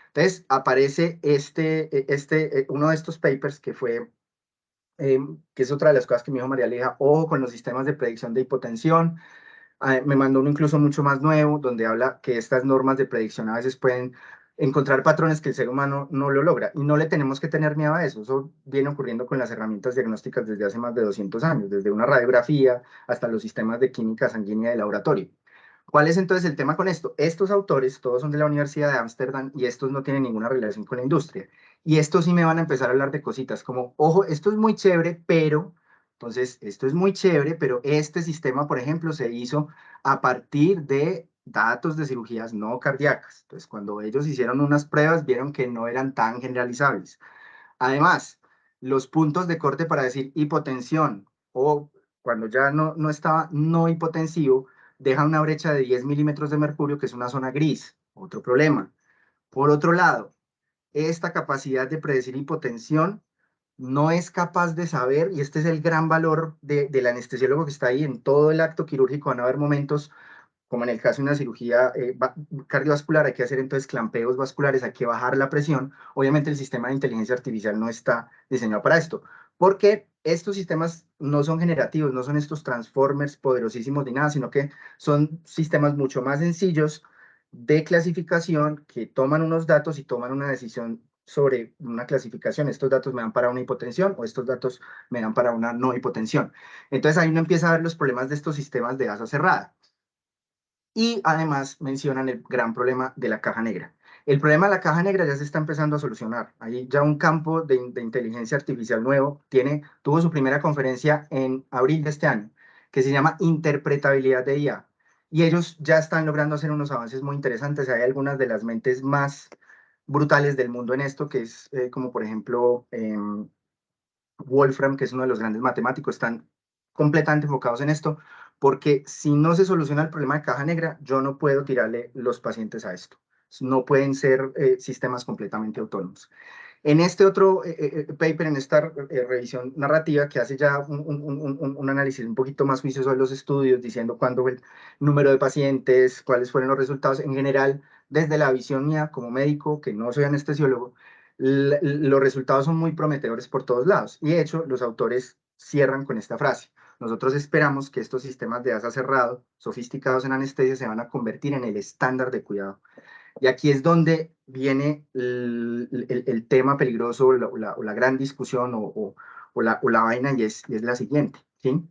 Entonces aparece uno de estos papers que fue que es otra de las cosas que me dijo María Aleja, ojo con los sistemas de predicción de hipotensión. Me mandó uno incluso mucho más nuevo, donde habla que estas normas de predicción a veces pueden encontrar patrones que el ser humano no lo logra, y no le tenemos que tener miedo a eso. Eso viene ocurriendo con las herramientas diagnósticas desde hace más de 200 años, desde una radiografía hasta los sistemas de química sanguínea de laboratorio. ¿Cuál es entonces el tema con esto? Estos autores, todos son de la Universidad de Ámsterdam y estos no tienen ninguna relación con la industria. Y estos sí me van a empezar a hablar de cositas como, ojo, esto es muy chévere, pero, entonces, esto es muy chévere, pero este sistema, por ejemplo, se hizo a partir de datos de cirugías no cardíacas. Entonces, cuando ellos hicieron unas pruebas, vieron que no eran tan generalizables. Además, los puntos de corte para decir hipotensión o cuando ya no estaba no hipotensivo, deja una brecha de 10 milímetros de mercurio, que es una zona gris, otro problema. Por otro lado, esta capacidad de predecir hipotensión no es capaz de saber, y este es el gran valor del anestesiólogo que está ahí en todo el acto quirúrgico. Van a haber momentos, como en el caso de una cirugía cardiovascular, hay que hacer entonces clampeos vasculares, hay que bajar la presión. Obviamente el sistema de inteligencia artificial no está diseñado para esto, porque estos sistemas no son generativos, no son estos transformers poderosísimos ni nada, sino que son sistemas mucho más sencillos de clasificación que toman unos datos y toman una decisión sobre una clasificación. Estos datos me dan para una hipotensión o estos datos me dan para una no hipotensión. Entonces ahí uno empieza a ver los problemas de estos sistemas de asa cerrada. Y además mencionan el gran problema de la caja negra. El problema de la caja negra ya se está empezando a solucionar. Hay ya un campo de inteligencia artificial nuevo, tuvo su primera conferencia en abril de este año, que se llama Interpretabilidad de IA. Y ellos ya están logrando hacer unos avances muy interesantes. Hay algunas de las mentes más brutales del mundo en esto, que es como por ejemplo Wolfram, que es uno de los grandes matemáticos, están completamente enfocados en esto, porque si no se soluciona el problema de caja negra, yo no puedo tirarle los pacientes a esto. No pueden ser sistemas completamente autónomos. En este otro paper, en esta revisión narrativa, que hace ya un análisis un poquito más juicioso de los estudios, diciendo cuándo fue el número de pacientes, cuáles fueron los resultados, en general, desde la visión mía como médico, que no soy anestesiólogo, los resultados son muy prometedores por todos lados. Y de hecho, los autores cierran con esta frase: nosotros esperamos que estos sistemas de asa cerrado, sofisticados en anestesia, se van a convertir en el estándar de cuidado. Y aquí es donde viene el tema peligroso, o la gran discusión, o la vaina, y es la siguiente, ¿sí?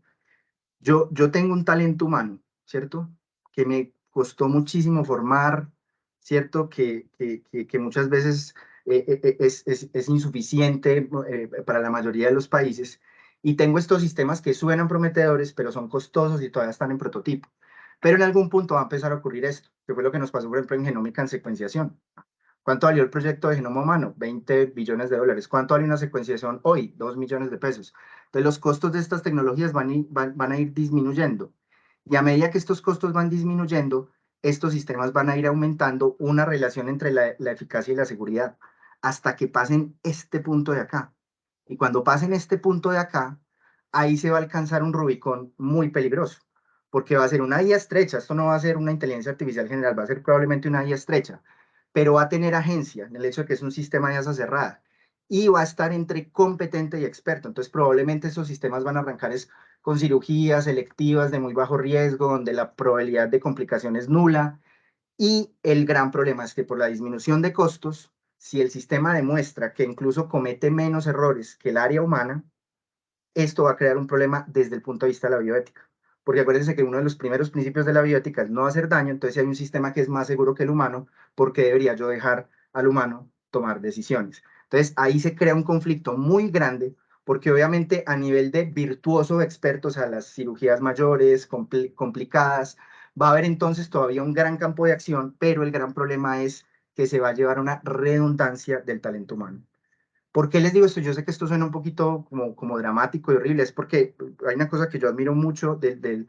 Yo tengo un talento humano, ¿cierto? Que me costó muchísimo formar, ¿cierto? Que muchas veces es insuficiente para la mayoría de los países. Y tengo estos sistemas que suenan prometedores, pero son costosos y todavía están en prototipo. Pero en algún punto va a empezar a ocurrir esto, que fue lo que nos pasó, por ejemplo, en genómica en secuenciación. ¿Cuánto valió el proyecto de genoma humano? 20 billones de dólares. ¿Cuánto vale una secuenciación hoy? 2 millones de pesos. Entonces, los costos de estas tecnologías van a ir disminuyendo. Y a medida que estos costos van disminuyendo, estos sistemas van a ir aumentando una relación entre la eficacia y la seguridad, hasta que pasen este punto de acá. Y cuando pasen este punto de acá, ahí se va a alcanzar un Rubicón muy peligroso, porque va a ser una IA estrecha. Esto no va a ser una inteligencia artificial general, va a ser probablemente una IA estrecha, pero va a tener agencia en el hecho de que es un sistema de asa cerrada y va a estar entre competente y experto. Entonces, probablemente esos sistemas van a arrancar con cirugías selectivas de muy bajo riesgo, donde la probabilidad de complicación es nula. Y el gran problema es que por la disminución de costos, si el sistema demuestra que incluso comete menos errores que el área humana, esto va a crear un problema desde el punto de vista de la bioética. Porque acuérdense que uno de los primeros principios de la bioética es no hacer daño. Entonces, si hay un sistema que es más seguro que el humano, ¿por qué debería yo dejar al humano tomar decisiones? Entonces, ahí se crea un conflicto muy grande, porque obviamente a nivel de virtuoso experto, o sea, las cirugías mayores, complicadas, va a haber entonces todavía un gran campo de acción, pero el gran problema es que se va a llevar una redundancia del talento humano. ¿Por qué les digo esto? Yo sé que esto suena un poquito como dramático y horrible, es porque hay una cosa que yo admiro mucho del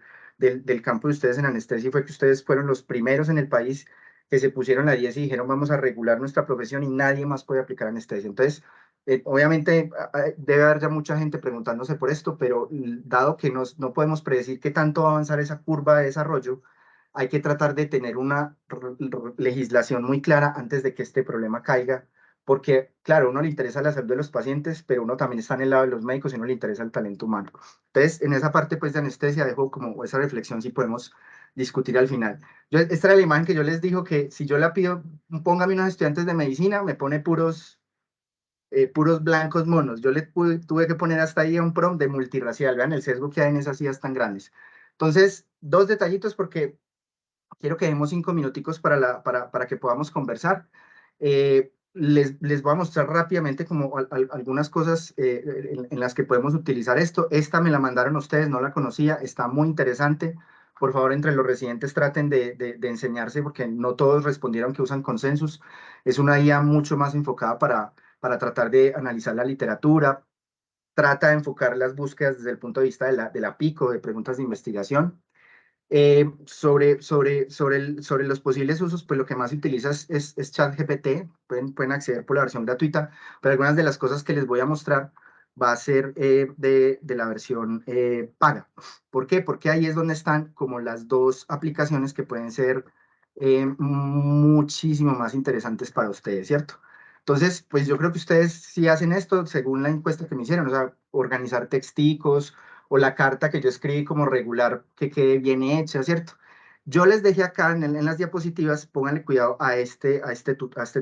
campo de ustedes en anestesia, y fue que ustedes fueron los primeros en el país que se pusieron la 10 y dijeron vamos a regular nuestra profesión y nadie más puede aplicar anestesia. Entonces, obviamente debe haber ya mucha gente preguntándose por esto, pero dado que no podemos predecir qué tanto va a avanzar esa curva de desarrollo, hay que tratar de tener una legislación muy clara antes de que este problema caiga, porque, claro, a uno le interesa la salud de los pacientes, pero uno también está en el lado de los médicos y no le interesa el talento humano. Entonces, en esa parte, pues, de anestesia, dejo como esa reflexión si podemos discutir al final. Esta era la imagen que yo les digo que si yo la pido, póngame unos estudiantes de medicina, me pone puros blancos monos. Yo tuve que poner hasta ahí un prompt de multirracial. Vean el sesgo que hay en esas sillas tan grandes. Entonces, dos detallitos porque quiero que demos 5 minuticos para que podamos conversar. Les voy a mostrar rápidamente como algunas cosas en las que podemos utilizar esto. Esta me la mandaron ustedes, no la conocía, está muy interesante. Por favor, entre los residentes traten de enseñarse porque no todos respondieron que usan Consensus. Es una guía mucho más enfocada para tratar de analizar la literatura. Trata de enfocar las búsquedas desde el punto de vista de la PICO, de preguntas de investigación. Sobre los posibles usos, pues lo que más se utiliza es ChatGPT, pueden acceder por la versión gratuita, pero algunas de las cosas que les voy a mostrar va a ser de la versión paga. ¿Por qué? Porque ahí es donde están como las dos aplicaciones que pueden ser muchísimo más interesantes para ustedes, ¿cierto? Entonces, pues yo creo que ustedes sí hacen esto según la encuesta que me hicieron, o sea, organizar texticos, o la carta que yo escribí como regular, que quede bien hecha, ¿cierto? Yo les dejé acá en las diapositivas, pónganle cuidado a este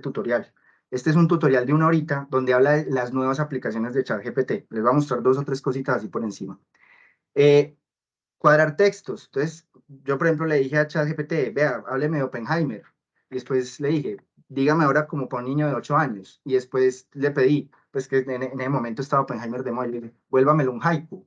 tutorial. Este es un tutorial de 1 horita donde habla de las nuevas aplicaciones de ChatGPT. Les voy a mostrar 2 o 3 cositas así por encima. Cuadrar textos. Entonces, yo por ejemplo le dije a ChatGPT, vea, hábleme de Oppenheimer. Y después le dije, dígame ahora como para un niño de 8 años. Y después le pedí, pues que en ese momento estaba Oppenheimer de moda, y le dije, vuélvamelo un haiku.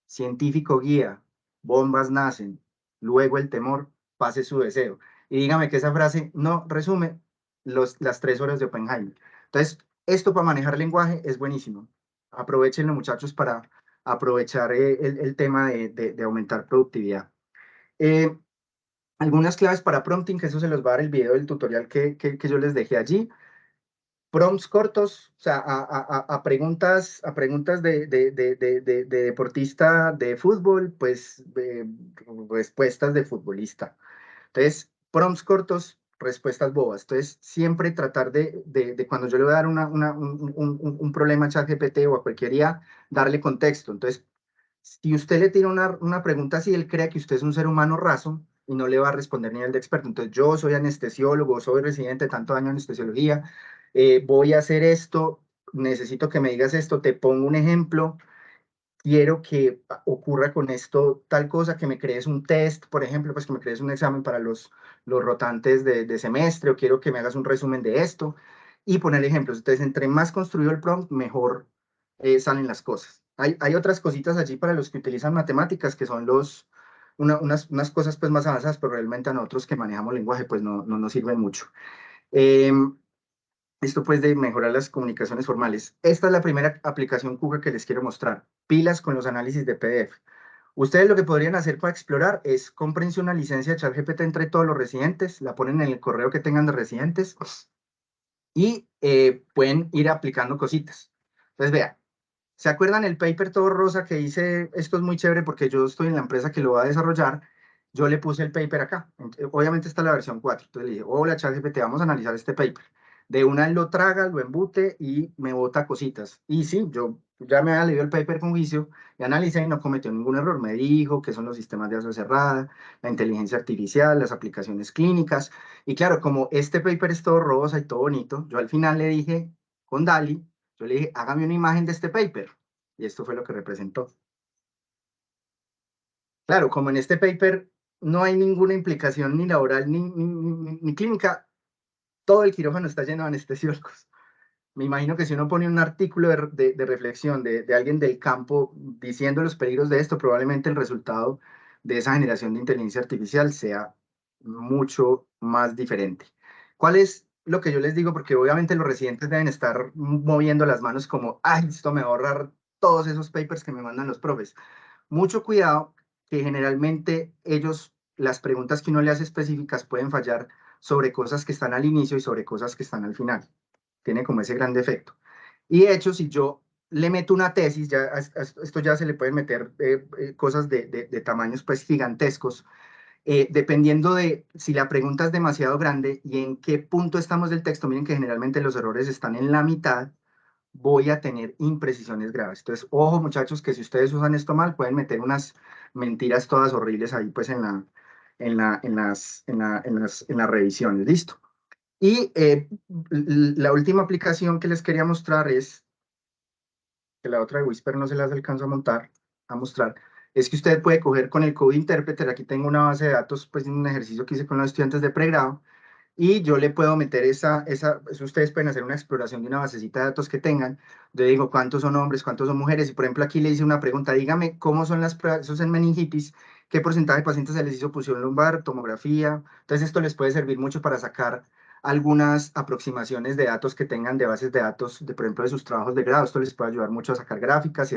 Científico guía, bombas nacen, luego el temor, pase su deseo. Y dígame que esa frase no resume las 3 horas de Oppenheimer. Entonces, esto para manejar lenguaje es buenísimo. Aprovechenlo, muchachos, para aprovechar el tema de aumentar productividad. Algunas claves para prompting, que eso se los va a dar el video del tutorial que yo les dejé allí. Prompts cortos, o sea, a preguntas de deportista de fútbol, pues respuestas de futbolista. Entonces, prompts cortos, respuestas bobas. Entonces, siempre tratar de cuando yo le voy a dar un problema a ChatGPT o a cualquier IA, darle contexto. Entonces, si usted le tira una pregunta así, él cree que usted es un ser humano raso y no le va a responder nivel de experto. Entonces, yo soy anestesiólogo, soy residente de tanto año en anestesiología, voy a hacer esto, necesito que me digas esto, te pongo un ejemplo, quiero que ocurra con esto tal cosa, que me crees un test, por ejemplo, pues que me crees un examen para los rotantes de semestre, o quiero que me hagas un resumen de esto, y poner ejemplos. Entonces, entre más construido el prompt, mejor salen las cosas. Hay otras cositas allí para los que utilizan matemáticas, que son unas cosas pues más avanzadas, pero realmente a nosotros que manejamos lenguaje, pues no nos sirven mucho. Esto pues de mejorar las comunicaciones formales. Esta es la primera aplicación Kuga que les quiero mostrar. Pilas con los análisis de PDF. Ustedes lo que podrían hacer para explorar es cómprense una licencia de ChatGPT entre todos los residentes, la ponen en el correo que tengan de residentes y pueden ir aplicando cositas. Entonces, vean, ¿se acuerdan el paper todo rosa que dice, esto es muy chévere porque yo estoy en la empresa que lo va a desarrollar? Yo le puse el paper acá. Obviamente está la versión 4. Entonces le dije, hola ChatGPT, vamos a analizar este paper. De una él lo traga, lo embute y me bota cositas. Y sí, yo ya me había leído el paper con juicio y analicé y no cometió ningún error. Me dijo que son los sistemas de aso cerrada, la inteligencia artificial, las aplicaciones clínicas. Y claro, como este paper es todo rosa y todo bonito, yo al final le dije con DALL-E, yo le dije, hágame una imagen de este paper. Y esto fue lo que representó. Claro, como en este paper no hay ninguna implicación ni laboral ni clínica, todo el quirófano está lleno de anestesiólogos. Me imagino que si uno pone un artículo de reflexión de alguien del campo diciendo los peligros de esto, probablemente el resultado de esa generación de inteligencia artificial sea mucho más diferente. ¿Cuál es lo que yo les digo? Porque obviamente los residentes deben estar moviendo las manos como, ay, esto me va a ahorrar todos esos papers que me mandan los profes. Mucho cuidado, que generalmente ellos, las preguntas que uno le hace específicas pueden fallar sobre cosas que están al inicio y sobre cosas que están al final. Tiene como ese gran defecto. Y de hecho, si yo le meto una tesis, ya, esto ya se le pueden meter cosas de tamaños pues gigantescos, dependiendo de si la pregunta es demasiado grande y en qué punto estamos del texto. Miren que generalmente los errores están en la mitad, voy a tener imprecisiones graves. Entonces, ojo muchachos, que si ustedes usan esto mal, pueden meter unas mentiras todas horribles ahí pues en las revisiones. ¿Listo? Y la última aplicación que les quería mostrar es, que la otra de Whisper no se las alcanzo a mostrar, es que usted puede coger con el Code Interpreter. Aquí tengo una base de datos, pues un ejercicio que hice con los estudiantes de pregrado, y yo le puedo meter ustedes pueden hacer una exploración de una basecita de datos que tengan. Yo digo cuántos son hombres, cuántos son mujeres, y por ejemplo aquí le hice una pregunta, dígame cómo son las pruebas, esos en meningitis, qué porcentaje de pacientes se les hizo punción lumbar, tomografía. Entonces esto les puede servir mucho para sacar algunas aproximaciones de datos que tengan de bases de datos, por ejemplo, de sus trabajos de grado. Esto les puede ayudar mucho a sacar gráficas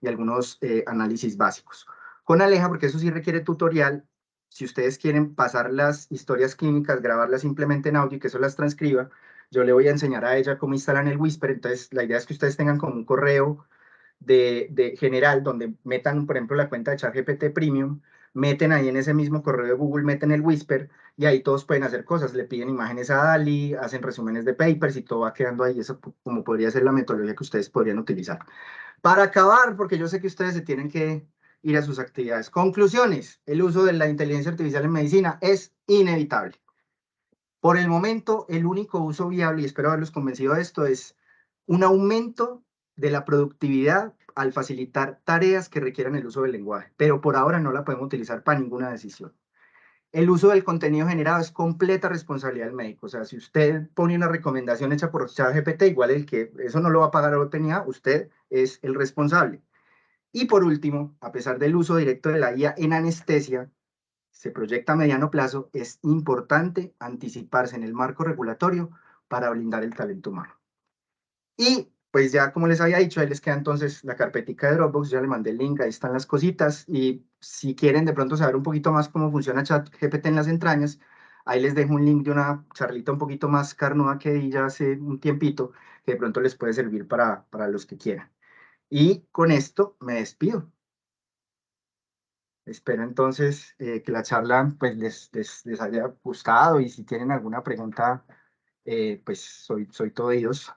y algunos análisis básicos. Con Aleja, porque eso sí requiere tutorial, si ustedes quieren pasar las historias clínicas, grabarlas simplemente en audio y que eso las transcriba, yo le voy a enseñar a ella cómo instalan el Whisper. Entonces, la idea es que ustedes tengan como un correo de general donde metan, por ejemplo, la cuenta de ChatGPT Premium, meten ahí en ese mismo correo de Google, meten el Whisper y ahí todos pueden hacer cosas. Le piden imágenes a DALL-E, hacen resúmenes de papers y todo va quedando ahí. Eso como podría ser la metodología que ustedes podrían utilizar. Para acabar, porque yo sé que ustedes se tienen que ir a sus actividades. Conclusiones: el uso de la inteligencia artificial en medicina es inevitable. Por el momento, el único uso viable, y espero haberlos convencido de esto, es un aumento de la productividad al facilitar tareas que requieran el uso del lenguaje, pero por ahora no la podemos utilizar para ninguna decisión. El uso del contenido generado es completa responsabilidad del médico. O sea, si usted pone una recomendación hecha por ChatGPT, igual el que eso no lo va a pagar OpenAI, usted es el responsable. Y por último, a pesar del uso directo de la IA en anestesia, se proyecta a mediano plazo, es importante anticiparse en el marco regulatorio para blindar el talento humano. Y pues ya como les había dicho, ahí les queda entonces la carpetica de Dropbox, ya le mandé el link, ahí están las cositas, y si quieren de pronto saber un poquito más cómo funciona ChatGPT en las entrañas, ahí les dejo un link de una charlita un poquito más carnuda que di ya hace un tiempito, que de pronto les puede servir para los que quieran. Y con esto me despido. Espero entonces que la charla pues les haya gustado, y si tienen alguna pregunta, pues soy todo oídos.